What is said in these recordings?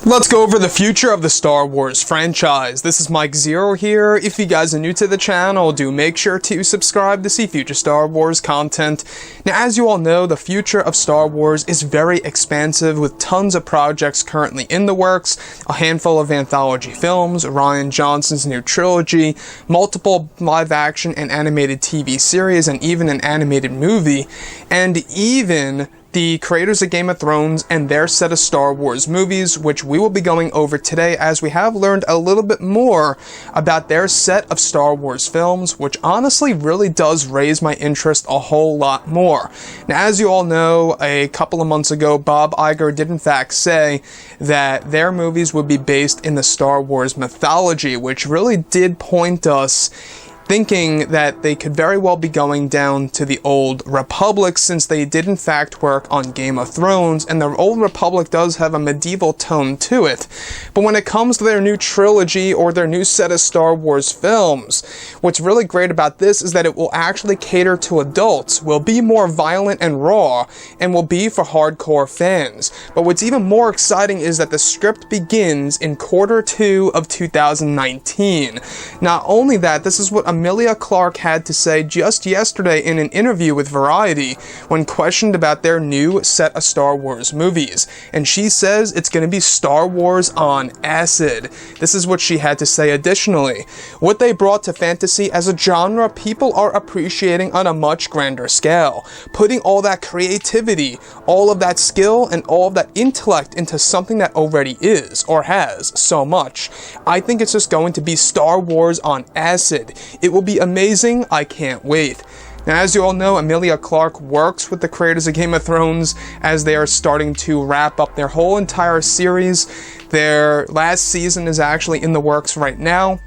Let's go over the future of the Star Wars franchise. This is Mike Zero here. If you guys are new to the channel, do make sure to subscribe to see future Star Wars content. Now, as you all know, the future of Star Wars is very expansive with tons of projects currently in the works, a handful of anthology films, Rian Johnson's new trilogy, multiple live-action and animated TV series, and even an animated movie, and even the creators of Game of Thrones and their set of Star Wars movies, which we will be going over today as we have learned a little bit more about their set of Star Wars films, which honestly really does raise my interest a whole lot more. Now, as you all know, a couple of months ago, Bob Iger did in fact say that their movies would be based in the Star Wars mythology, which really did point us thinking that they could very well be going down to the Old Republic, since they did in fact work on Game of Thrones, and the Old Republic does have a medieval tone to it. But when it comes to their new trilogy or their new set of Star Wars films, what's really great about this is that it will actually cater to adults, will be more violent and raw, and will be for hardcore fans. But what's even more exciting is that the script begins in Q2 of 2019. Not only that, this is what Emilia Clarke had to say just yesterday in an interview with Variety when questioned about their new set of Star Wars movies. And she says it's going to be Star Wars on acid. This is what she had to say additionally. What they brought to fantasy as a genre, people are appreciating on a much grander scale. Putting all that creativity, all of that skill, and all of that intellect into something that already is, or has, so much. I think it's just going to be Star Wars on acid. It will be amazing. I can't wait. Now, as you all know, Emilia Clarke works with the creators of Game of Thrones as they are starting to wrap up their whole entire series. Their last season is actually in the works right now.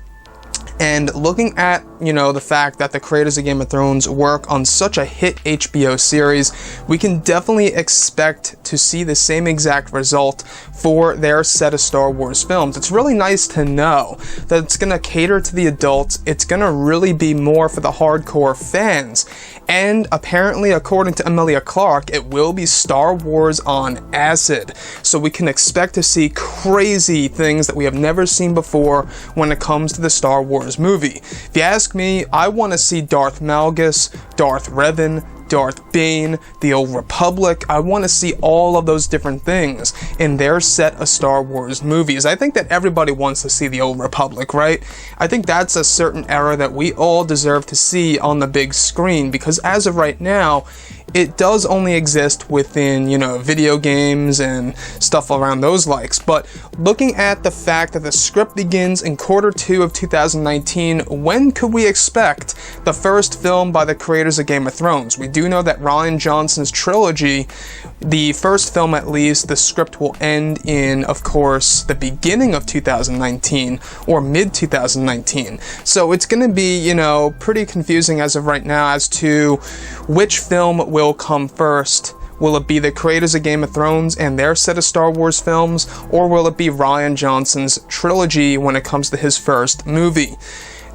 And looking at, the fact that the creators of Game of Thrones work on such a hit HBO series, we can definitely expect to see the same exact result for their set of Star Wars films. It's really nice to know that it's going to cater to the adults. It's going to really be more for the hardcore fans. And apparently, according to Emilia Clarke, it will be Star Wars on acid. So we can expect to see crazy things that we have never seen before when it comes to the Star Wars movie. If you ask me, I want to see Darth Malgus, Darth Revan, Darth Bane, the Old Republic. I want to see all of those different things in their set of Star Wars movies. I think that everybody wants to see the Old Republic, right? I think that's a certain era that we all deserve to see on the big screen, because as of right now, it does only exist within, video games and stuff around those likes. But looking at the fact that the script begins in Q2 of 2019, when could we expect the first film by the creators of Game of Thrones? We do know that Rian Johnson's trilogy, the first film at least, the script will end in, of course, the beginning of 2019 or mid-2019. So it's going to be, pretty confusing as of right now as to which film will come first. Will it be the creators of Game of Thrones and their set of Star Wars films, or will it be Rian Johnson's trilogy when it comes to his first movie?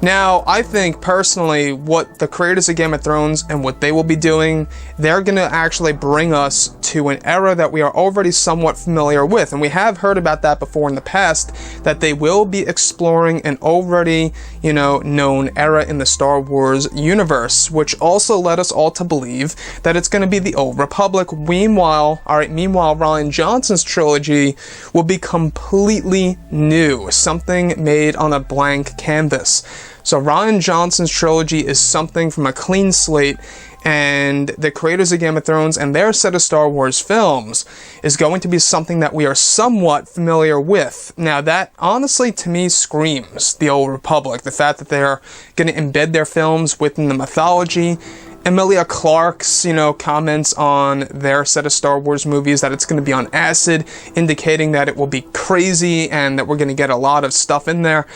Now, I think personally what the creators of Game of Thrones and what they will be doing, they're going to actually bring us to an era that we are already somewhat familiar with. And we have heard about that before in the past, that they will be exploring an already, known era in the Star Wars universe, which also led us all to believe that it's going to be the Old Republic. Meanwhile, Rian Johnson's trilogy will be completely new, something made on a blank canvas. So Rian Johnson's trilogy is something from a clean slate, and the creators of Game of Thrones and their set of Star Wars films is going to be something that we are somewhat familiar with. Now, that honestly to me screams the Old Republic. The fact that they're going to embed their films within the mythology. Emilia Clarke's, comments on their set of Star Wars movies that it's going to be on acid, indicating that it will be crazy and that we're going to get a lot of stuff in there.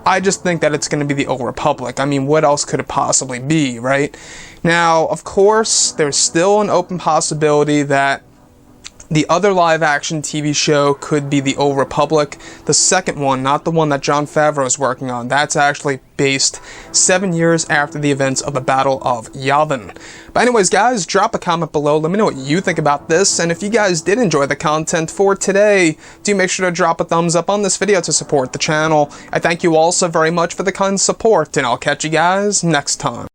I just think that it's going to be the Old Republic. I mean, what else could it possibly be, right? Now, of course, there's still an open possibility that The other live-action TV show could be The Old Republic, the second one, not the one that Jon Favreau is working on. That's actually based 7 years after the events of the Battle of Yavin. But anyways, guys, drop a comment below. Let me know what you think about this. And if you guys did enjoy the content for today, do make sure to drop a thumbs up on this video to support the channel. I thank you all so very much for the kind support, and I'll catch you guys next time.